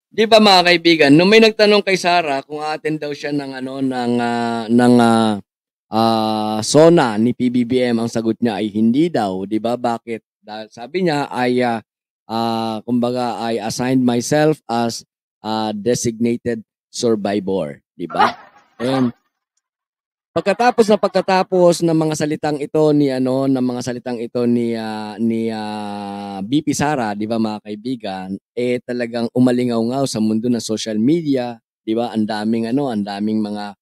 'Di ba mga kaibigan, nung may nagtanong kay Sarah kung a-attend daw siya ng ano, SONA ni PBBM, ang sagot niya ay hindi daw, 'di ba? Bakit? Dahil sabi niya ay, kumbaga I assigned myself as a designated survivor, 'di ba? And pagkatapos ng mga salitang ito ni ano, ng mga salitang ito ni VP Sara, 'di ba mga kaibigan, eh talagang umalingaw-ngaw sa mundo ng social media, 'di ba? Ang daming mga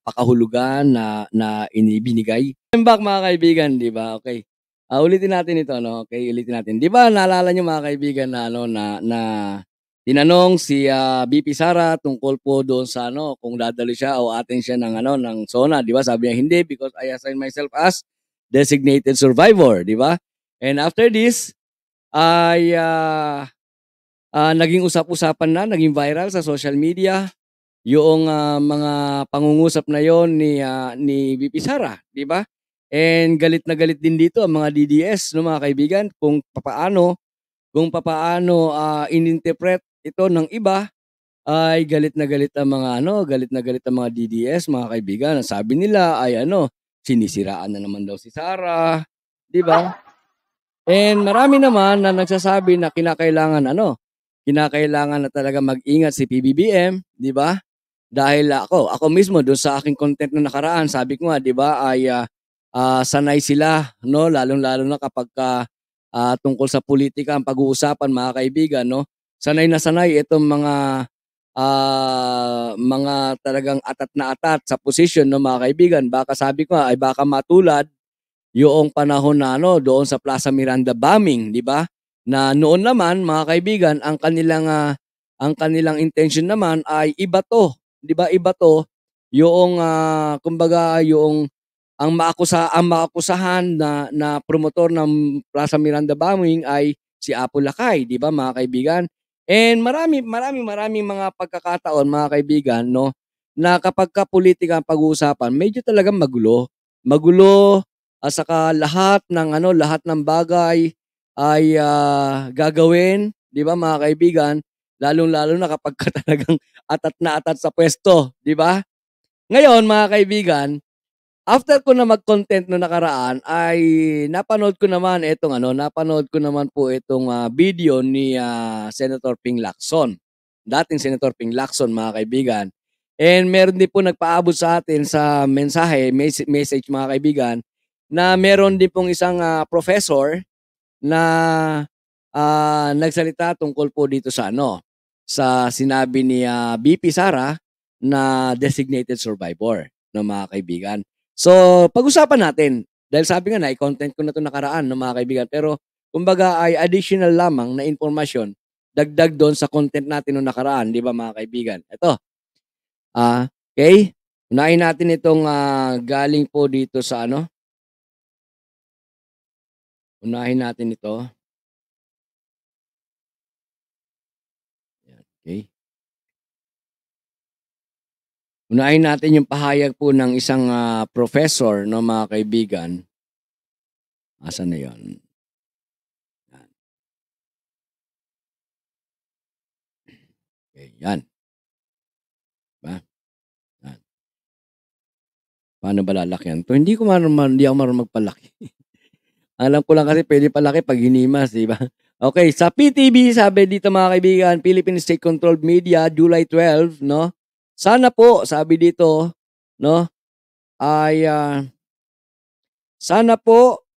pakahulugan na inibinigay. Welcome back mga kaibigan, 'di ba? Okay. Ulitin natin ito, no? Okay, ulitin natin. 'Di ba naalala niyo mga kaibigan na ano na tinanong si VP Sara tungkol po doon sa ano, kung dadalo siya o attend siya ng ano, ng SONA, 'di ba? Sabi niya, "Hindi because I assign myself as designated survivor," 'di ba? And after this ay naging usap-usapan na, naging viral sa social media yung mga pangungusap na yon ni VP Sara, 'di ba? And galit na galit din dito ang mga DDS, no mga kaibigan, kung papaano ininterpret ito ng iba ay galit na galit ang mga DDS, mga kaibigan. Ang sabi nila ay ano, sinisiraan na naman daw si Sara, 'di ba? And marami naman na nagsasabi na kinakailangan na talaga mag-ingat si PBBM, 'di ba? Dahil ako mismo do'n sa aking content nung nakaraan, sabi ko nga 'di ba ay, sanay sila 'no, lalong-lalo na kapagka, tungkol sa pulitika ang pag-uusapan mga kaibigan 'no. Sanay na sanay itong mga talagang atat na atat sa posisyon 'no mga kaibigan. Baka sabi ko nga ay baka matulad yoong panahon na ano, doon sa Plaza Miranda bombing, 'di ba? Na noon naman mga kaibigan ang kanilang intention naman ay ibato, 'di ba? Ibato yoong, kumbaga yoong ang maakusahan na promotor ng Plaza Miranda bombing ay si Apo Lakay, 'di ba mga kaibigan? And maraming mga pagkakataon mga kaibigan 'no, na kapagka pulitika ang pag-uusapan medyo talagang magulo. Magulo at saka lahat ng bagay ay, gagawin, 'di ba mga kaibigan, lalong-lalo na kapagka talagang atat na atat sa puwesto, 'di ba? Ngayon mga kaibigan, after ko na mag-content nung nakaraan ay napanood ko naman po itong, video ni, Senator Ping Lacson, dating Senator Ping Lacson mga kaibigan. And meron din po nagpaabot sa atin sa message mga kaibigan, na meron din pong isang, professor na, nagsalita tungkol po dito sa ano, sa sinabi ni, VP Sara na designated survivor 'no mga kaibigan. So, pag-usapan natin dahil sabi nga nai-content ko na 'to nakaraan 'no mga kaibigan, pero kumbaga ay additional lamang na impormasyon dagdag doon sa content natin nung nakaraan, 'di ba mga kaibigan. Eto, okey, unahin natin itong, galing po dito sa ano, unahin natin ito, yan, okey. Unahin natin yung pahayag po ng isang, professor 'no mga kaibigan. Asan na yun? Yan, okey yan, 'di ba? Yan. Paano ba lalakyan 'to? Hindi ako marunong magpalaki. Alam ko lang kasi puwede palaki 'pag hinimas, 'di ba? Okey, sa PTV sabi dito mga kaibigan, Philippine State Controlled Media, July 12 'no. Sana po sabi dito 'no, ay, sana po,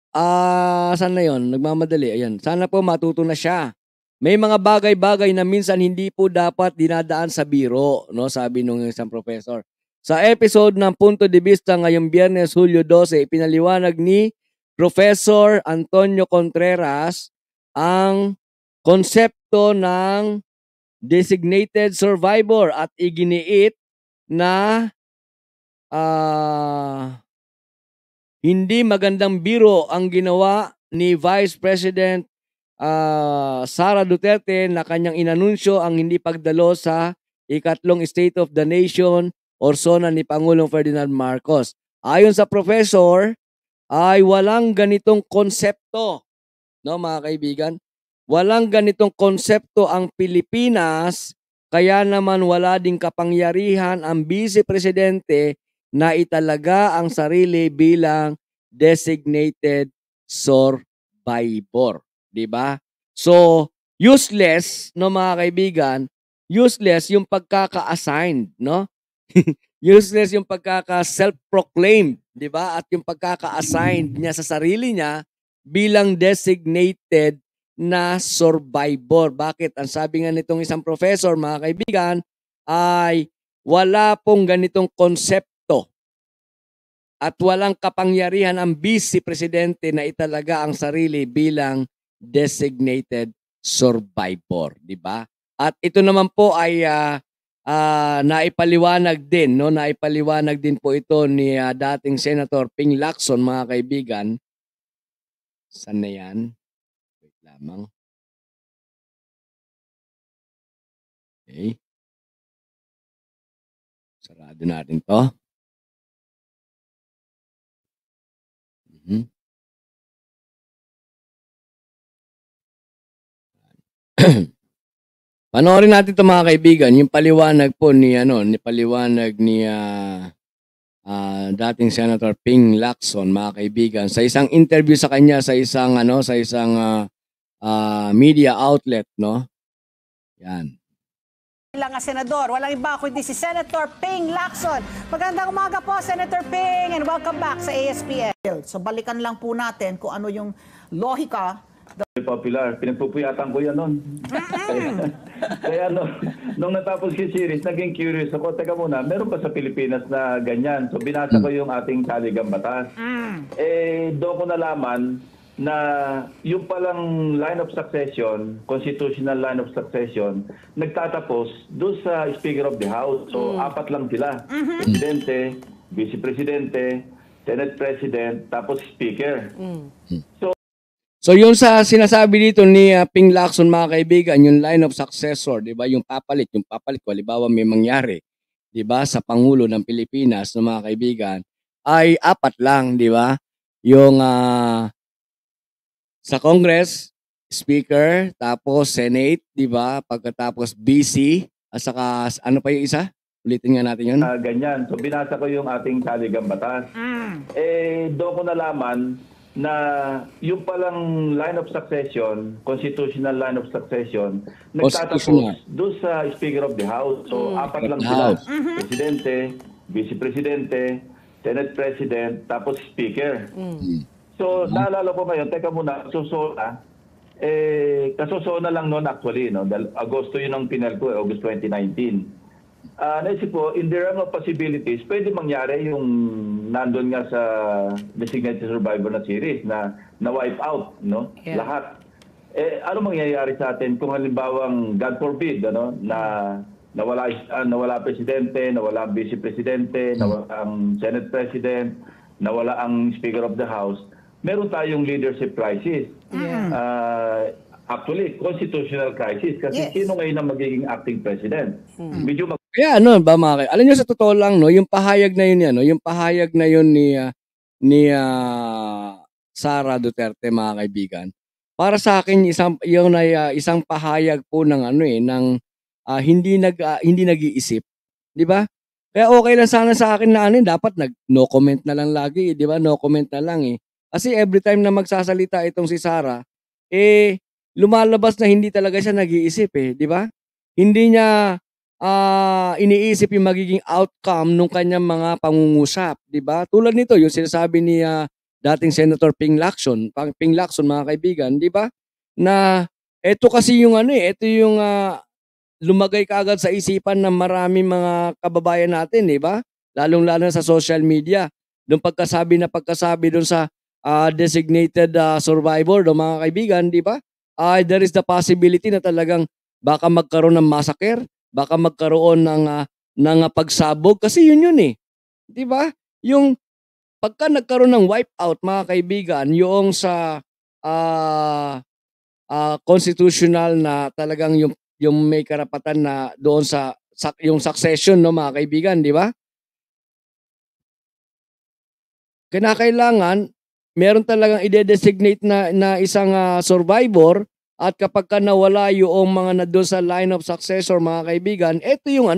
saan na 'yun? Nagmamadali, ayan. Sana po matuto na siya. May mga bagay-bagay na minsan hindi po dapat dinadaan sa biro 'no, sabi nung isang professor. Sa episode ng Punto de Vista ngayong Biyernes, Hulyo 12, ipinaliwanag ni Professor Antonio Contreras ang konsepto ng designated survivor at iginiit na, hindi magandang biro ang ginawa ni Vice President, Sara Duterte na kanyang inanunsyo ang hindi pagdalo sa ikatlong State of the Nation or SONA ni Pangulong Ferdinand Marcos. Ayon sa professor, ay walang ganitong konsepto, no mga kaibigan. Walang ganitong konsepto ang Pilipinas, kaya naman wala ding kapangyarihan ang Vice Presidente na italaga ang sarili bilang designated survivor, 'di ba? So, useless no mga kaibigan, useless yung pagkaka-assigned, no? Useless yung pagkaka-self-proclaimed, 'di ba? At yung pagkaka-assigned niya sa sarili niya bilang designated na survivor. Bakit? Ang sabi nga nitong isang professor, mga kaibigan, ay wala pong ganitong konsepto at walang kapangyarihan ang Vice Presidente na italaga ang sarili bilang designated survivor, di ba? At ito naman po ay naipaliwanag din, no? Naipaliwanag din po ito ni dating Senator Ping Lacson, mga kaibigan. Saan na yan? Wait lamang. Okay. Sarado natin to. Panoorin natin 'to mga kaibigan, yung paliwanag po ni dating Senator Ping Lacson, mga kaibigan, sa isang interview sa kanya sa isang media outlet, no? Yan. Lang senador, walang iba kundi si Senator Ping Lacson. Magandang umaga po, Senator Ping, and welcome back sa ASPN. So balikan lang po natin kung ano yung lohika. Popular, pinagpupuyatan ko yan nun. Kaya nung natapos yung series, naging curious ako. Teka muna, meron pa sa Pilipinas na ganyan? So binasa ko yung ating saligang batas. Doon ko nalaman na yung palang line of succession, constitutional line of succession, nagtatapos doon sa Speaker of the House. So apat lang sila. Presidente, Vice Presidente, Senate President, tapos Speaker. So yung sa sinasabi dito ni Ping Lacson, mga kaibigan, yung line of successor, 'di ba? Yung papalit kung halimbawa may mangyari, 'di ba, sa pangulo ng Pilipinas, no, mga kaibigan, ay apat lang, 'di ba? Yung sa Congress, Speaker, tapos Senate, 'di ba? Pagkatapos BC, at saka ano pa yung isa? Ulitin nga natin 'yun. Ganyan. So binasa ko yung ating saligang batas. Doon ko nalaman na yung palang line of succession, constitutional line of succession, nagtatapos doon sa Speaker of the House. So apat lang sila. Presidente, Vice Presidente, Senate President, tapos Speaker. So naalala ko ngayon, teka muna, kasosona lang noon actually, no? Dahil Agosto yun ang pinal ko, August 2019. Naisip ko, in the realm of possibilities, pwede mangyari yung nandun nga sa designated survivor na series na wipe out, no? Yeah. Lahat. Ano mangyayari sa atin kung halimbawang, God forbid, ano, na nawala presidente, nawala ang vice presidente, nawala ang Senate President, nawala ang Speaker of the House, meron tayong leadership crisis. Yeah. Actually, constitutional crisis kasi sino ngayon ang magiging acting president? Medyo kaya ano ba mga alam niyo, sa totoo lang, no, yung pahayag na yun, yung pahayag na yun ni Sara Duterte, mga kaibigan, para sa akin isang pahayag po ng hindi nag-iisip, 'di ba? Kaya okay lang sana sa akin na dapat no comment na lang lagi, 'di ba? No comment na lang eh. Kasi every time na magsasalita itong si Sara, lumalabas na hindi talaga siya nag-iisip, 'di ba? Hindi niya iniisip yung magiging outcome ng kanyang mga pangungusap, 'di ba? Tulad nito, yung sinasabi ni dating Senator Ping Lacson, mga kaibigan, 'di ba? Na ito kasi yung ito yung lumagay kaagad sa isipan ng maraming mga kababayan natin, 'di ba? Lalong-lalo sa social media. Yung pagkasabi doon sa designated survivor, mga kaibigan, 'di ba? There is the possibility na talagang baka magkaroon ng massacre, baka magkaroon ng pagsabog kasi yun eh. 'Di ba? Yung pagka nagkaroon ng wipeout, mga kaibigan, yung sa constitutional na talagang yung may karapatan na doon sa yung succession, no, mga kaibigan, 'di ba? Kinakailangan meron talagang ide-designate na isang survivor At kapag ka nawala yung mga nandoon sa line of successor, mga kaibigan, ito yung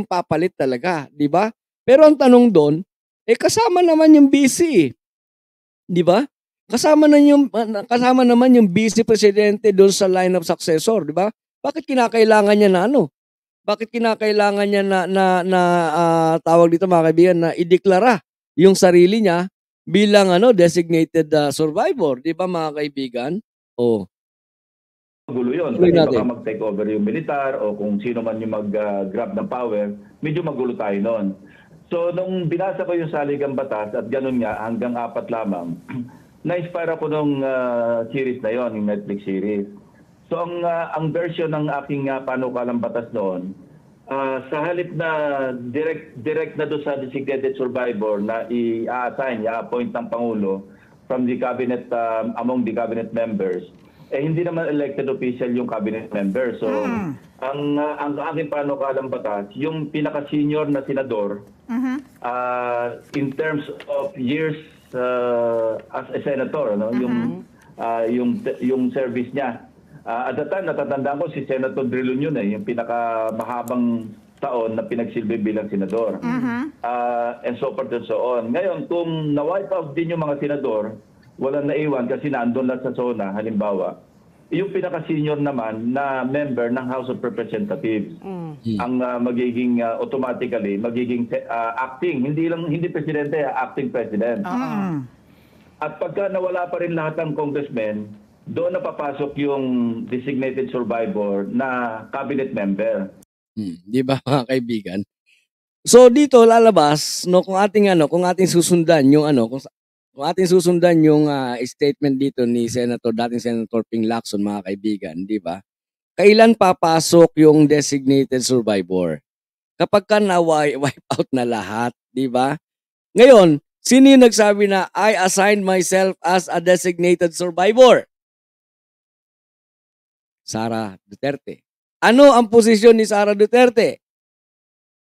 papalit talaga, di ba? Pero ang tanong doon, kasama naman yung BC, di ba? Kasama naman yung vice presidente doon sa line of successor, di ba? Bakit kinakailangan niya na Bakit kinakailangan niya tawag dito mga kaibigan, na ideklara yung sarili niya bilang designated survivor, di ba mga kaibigan? Oh. Gulo yun. Kasi baka mag-take over yung militar o kung sino man yung mag-grab ng power, medyo magulo tayo noon. So, nung binasa ko yung saligang batas at ganun nga, hanggang 4 lamang, na-inspire ako nung series na yon, yung Netflix series. So, ang version ng aking panukalang batas noon, sa halip na direct na doon sa designated survivor na i-assign, i-appoint ng Pangulo from the cabinet, among the cabinet members, hindi naman elected official yung cabinet member. So, ang aking panukalang batas, yung pinaka-senior na senador, in terms of years as a senator, yung service niya. At the time, natatandaan ko si Senator Drilon yun yung pinakamahabang taon na pinagsilbi bilang senador. And so forth and so on. Ngayon, kung na-wipe out din yung mga senador, walang naiwan kasi nandun lang sa zona, halimbawa, yung pinaka-senior naman na member ng House of Representatives ang magiging automatically magiging acting, hindi presidente, acting president. At pagka nawala pa rin lahat ng congressmen, doon na papasok yung designated survivor na cabinet member. Di ba mga kaibigan? So dito lalabas kung ating susundan yung kung ating susundan yung statement dito ni dating Senator Ping Lacson, mga kaibigan, di ba? Kailan papasok yung designated survivor? Kapag ka na-wipe out na lahat, di ba? Ngayon, sino yung nagsabi na I assigned myself as a designated survivor? Sara Duterte. Ano ang posisyon ni Sara Duterte?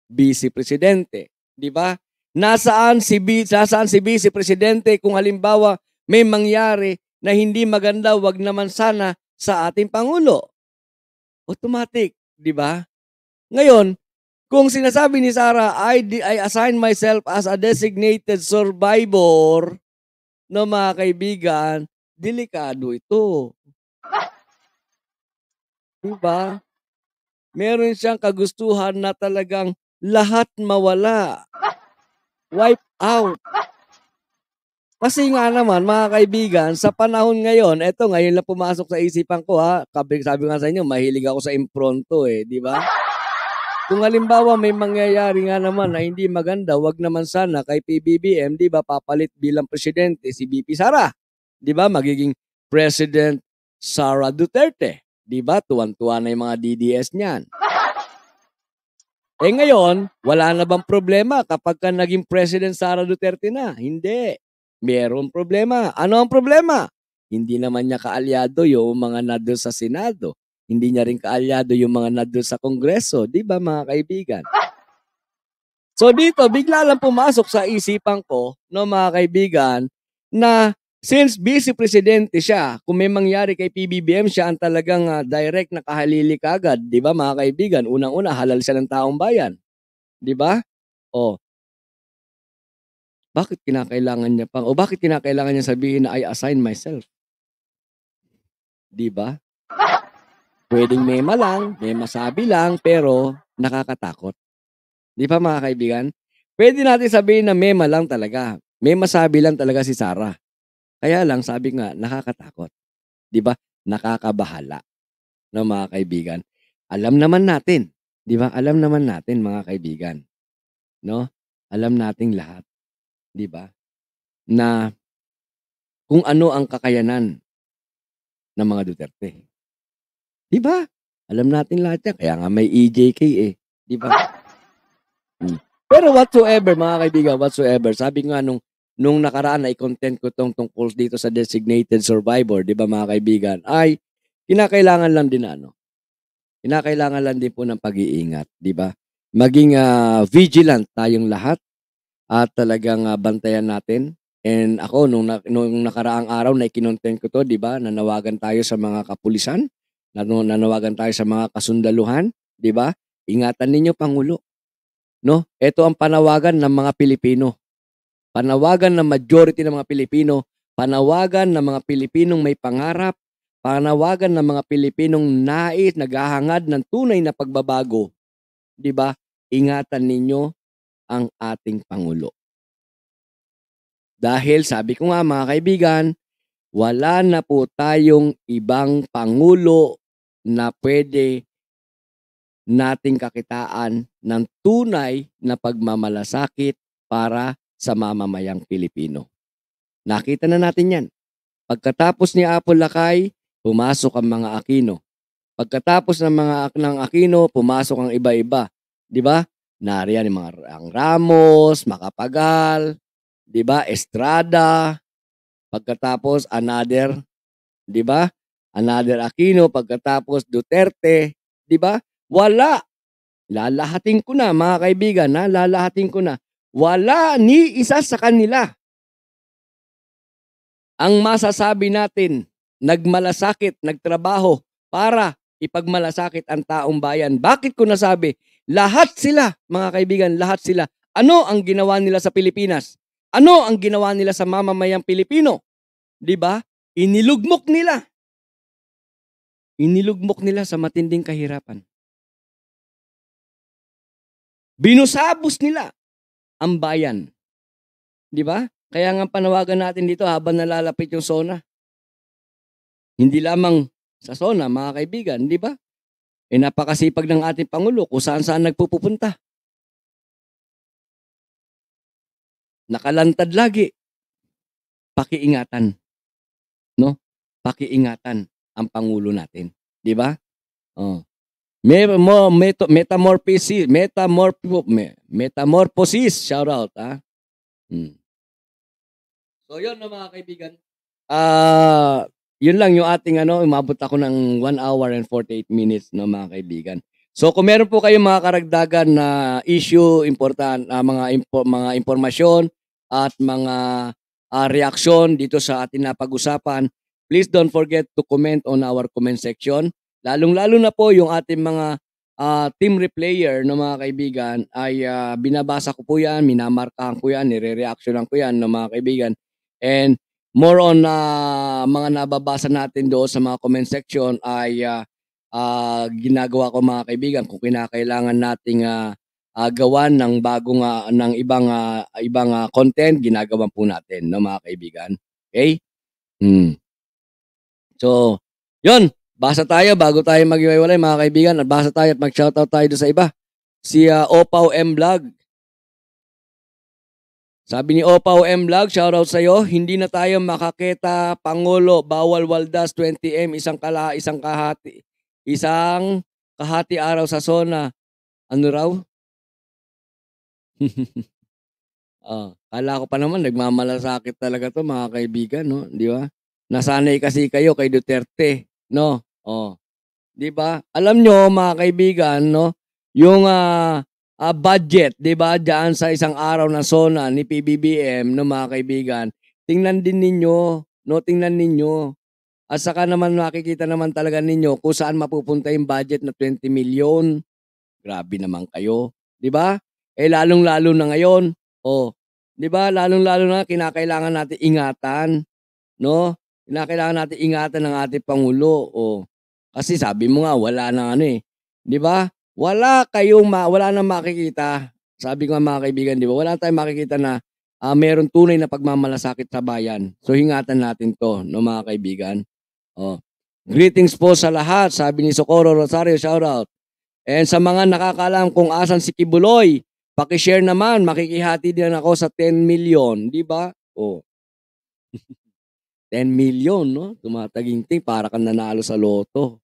Vice Presidente, di ba? Nasaan si Vice Presidente kung halimbawa may mangyari na hindi maganda, wag naman sana sa ating Pangulo? Automatic, di ba? Ngayon, kung sinasabi ni Sara, I assign myself as a designated survivor, no mga kaibigan, delikado ito. Diba? Meron siyang kagustuhan na talagang lahat mawala. Wipe out. Kasi nga naman, mga kaibigan, sa panahon ngayon, ngayon lang pumasok sa isipan ko sabi nga sa inyo, mahilig ako sa impronto di ba? Kung halimbawa may mangyayari nga naman na hindi maganda, wag naman sana kay PBBM, di ba, papalit bilang presidente si VP Sara. Di ba, magiging President Sara Duterte. Di ba? Tuwan-tuwa na yung mga DDS niyan. Ngayon, wala na bang problema kapag ka naging President Sara Duterte na? Hindi. Meron problema. Ano ang problema? Hindi naman niya kaalyado yung mga nandun sa Senado. Hindi niya rin kaalyado yung mga nandun sa Kongreso. Di ba, mga kaibigan? So dito, bigla lang pumasok sa isipan ko, mga kaibigan, na since Vice Presidente siya, kung may mangyari kay PBBM, siya ang talagang direct na kahalili kagad. Di ba, mga kaibigan? Unang-una, halal siya ng taong bayan. Di ba? Bakit kinakailangan niya sabihin na I assign myself? Di ba? Pwedeng may masabi lang, pero nakakatakot. Di ba, mga kaibigan? Pwede natin sabihin na mema lang talaga. May masabi lang talaga si Sara. Kaya lang, sabi nga, nakakatakot. Di ba? Nakakabahala. No, mga kaibigan? Alam naman natin. Di ba? Alam naman natin, mga kaibigan. No? Alam nating lahat. Di ba? Na kung ano ang kakayanan ng mga Duterte. Di ba? Alam natin lahat yan. Kaya nga may EJK Di ba? Pero whatsoever, mga kaibigan, sabi nga nung nakaraan na i-content ko tungkol dito sa designated survivor, di ba, mga kaibigan, ay kinakailangan lang din kinakailangan lang din po ng pag-iingat, di ba? Maging vigilant tayong lahat at talagang bantayan natin And ako, nung nakaraang araw na ikinontent ko to, di ba? Nanawagan tayo sa mga kapulisan, nanawagan tayo sa mga kasundaluhan, di ba? Ingatan ninyo, Pangulo. No? Ito ang panawagan ng mga Pilipino. Panawagan ng majority ng mga Pilipino, panawagan ng mga Pilipinong may pangarap, panawagan ng mga Pilipinong nais, naghahangad ng tunay na pagbabago. Di ba? Ingatan ninyo ang ating Pangulo. Dahil sabi ko nga mga kaibigan, wala na po tayong ibang Pangulo na pwede nating kakitaan ng tunay na pagmamalasakit para sa mamamayang Pilipino. Nakita na natin yan. Pagkatapos ni Apple Lakay, pumasok ang mga Aquino. Pagkatapos ng Aquino, pumasok ang iba-iba. Di ba? Nariyan ang Ramos, Macapagal, di ba? Estrada. Pagkatapos another, di ba? Another Aquino. Pagkatapos Duterte, di ba? Wala. Lalahatin ko na mga kaibigan, lalahatin ko na. Wala ni isa sa kanila. Ang masasabi natin, nagmalasakit, nagtrabaho para ipagmalasakit ang taong bayan. Bakit ko nasabi? Lahat sila, mga kaibigan, lahat sila. Ano ang ginawa nila sa Pilipinas? Ano ang ginawa nila sa mamamayang Pilipino? 'Di ba? Inilugmok nila. Inilugmok nila sa matinding kahirapan. Binusabos nila ang bayan. 'Di ba? Kaya nga panawagan natin dito habang nalalapit yung SONA. Hindi lamang sa SONA, mga kaibigan, 'di ba? Napakasipag ng ating Pangulo kung saan-saan nagpupunta. Nakalantad lagi. Pakiingatan. No? Pakiingatan ang Pangulo natin. 'Di ba? Oh. Metamorphosis, shout out, ha? So yun mga kaibigan. Yun lang yung ating umabot ako ng 1 hour and 48 minutes mga kaibigan. So kung meron po kayong mga karagdagan na issue, mga impormasyon at mga reaksyon dito sa ating napag-usapan, please don't forget to comment on our comment section. Lalong-lalo na po yung ating mga team replayer mga kaibigan ay binabasa ko po yan, minamarkahan ko yan, nire-reactionan ko yan mga kaibigan. And more on mga nababasa natin doon sa mga comment section ay ginagawa ko mga kaibigan kung kinakailangan nating gawan ng bagong ng ibang content, ginagawa po natin mga kaibigan. Okay? So, yun, basa tayo bago tayo maghiwalay mga kaibigan. Basa tayo at mag-shoutout tayo doon sa iba. Si Opaw M Vlog. Sabi ni Opaw M Vlog, shoutout sa iyo. Hindi na tayo makakita, Pangulo, bawal waldas 20M, isang kahati araw sa SONA. Ano raw? Kala ko pa naman nagmamalasakit talaga to mga kaibigan, no? Di ba? Nasanay kasi kayo kay Duterte, no? Di ba? Alam nyo mga kaibigan, no? Yung budget, 'di ba? Diyan sa isang araw na SONA ni PBBM, no mga kaibigan. Tingnan din ninyo, no, tingnan ninyo. At saka naman makikita naman talaga ninyo kung saan mapupunta yung budget na 20 million. Grabe naman kayo, 'di ba? Lalong-lalo na ngayon. 'Di ba? Lalong-lalo na kinakailangan natin ingatan, no? Kinakailangan natin ingatan ng ating Pangulo. Kasi sabi mo nga wala nang 'di ba? Wala nang makikita. Sabi ko nga mga kaibigan, di ba? Wala tayong makikita na meron tunay na pagmamalasakit sa bayan. So hingatan natin to, no mga kaibigan. Greetings po sa lahat, sabi ni Socorro Rosario, shout out. And sa mga nakakaalam kung asan si Kibuloy, paki-share naman, makikihati din ako sa 10 million, di ba? 10 million, no? Tumataginting para kang nanalo sa loto.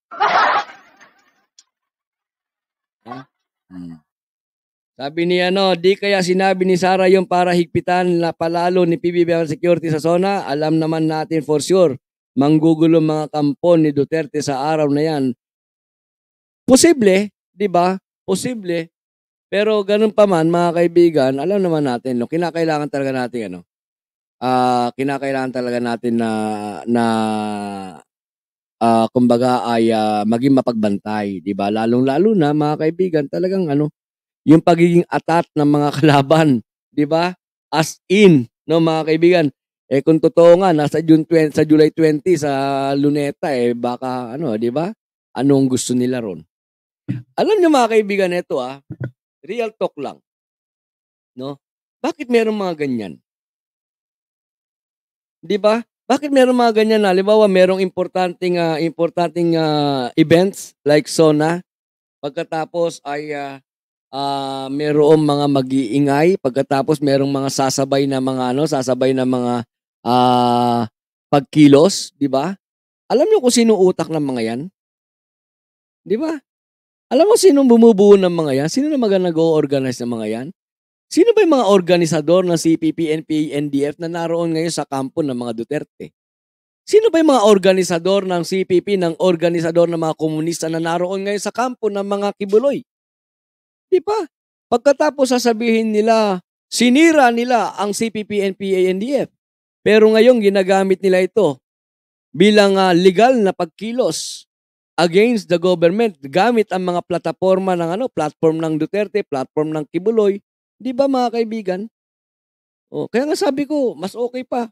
Sabi ni di kaya sinabi ni Sara yung para higpitan na palalo ni PBBM security sa SONA. Alam naman natin for sure, manggugulo mga kampon ni Duterte sa araw na yan. Posible, di ba? Posible. Pero ganun pa man mga kaibigan, alam naman natin, kinakailangan talaga natin kinakailangan talaga natin na kumbaga ay maging mapagbantay, 'di ba? Lalong-lalo na mga kaibigan, talagang ano, yung pagiging atat ng mga kalaban, 'di ba? As in, no mga kaibigan. Kung totoo nga nasa sa July 20 sa Luneta baka ano, 'di ba? Anong gusto nila ron? Alam niyo mga kaibigan, ito real talk lang, no? Bakit merong mga ganyan? 'Di ba? Bakit merong mga ganyan na halimbawa merong importanteng events like SONA, pagkatapos ay merong mga mag-iingay, pagkatapos merong mga sasabay na mga ah, pagkilos, 'di ba? Alam niyo kung sino utak ng mga 'yan, 'di ba? Alam mo sinong bumubuo ng mga 'yan? Sino naman ang nag-o-organize ng mga 'yan? Sino ba yung mga organisador ng CPP, NPA, NDF na naroon ngayon sa kampo ng mga Duterte? Sino ba yung mga organisador ng CPP, ng organisador ng mga komunista na naroon ngayon sa kampo ng mga Kibuloy? Di ba? Pagkatapos sasabihin nila, sinira nila ang CPP, NPA, NDF. Pero ngayon ginagamit nila ito bilang legal na pagkilos against the government gamit ang mga plataforma ng platform ng Duterte, platform ng Kibuloy. Di ba mga kaibigan? Kaya nga sabi ko, mas okay pa.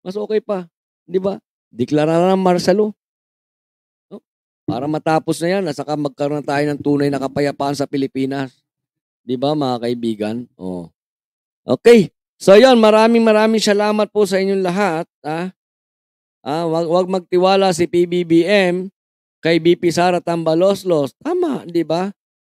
Mas okay pa. Di ba? Deklara na ng martial law. No? Para matapos na yan, at saka magkaroon tayo ng tunay na kapayapaan sa Pilipinas. Di ba mga kaibigan? Okay. So yan, maraming salamat po sa inyong lahat. Wag magtiwala si PBBM kay BP Sara Tambaloslos. Tama, di ba?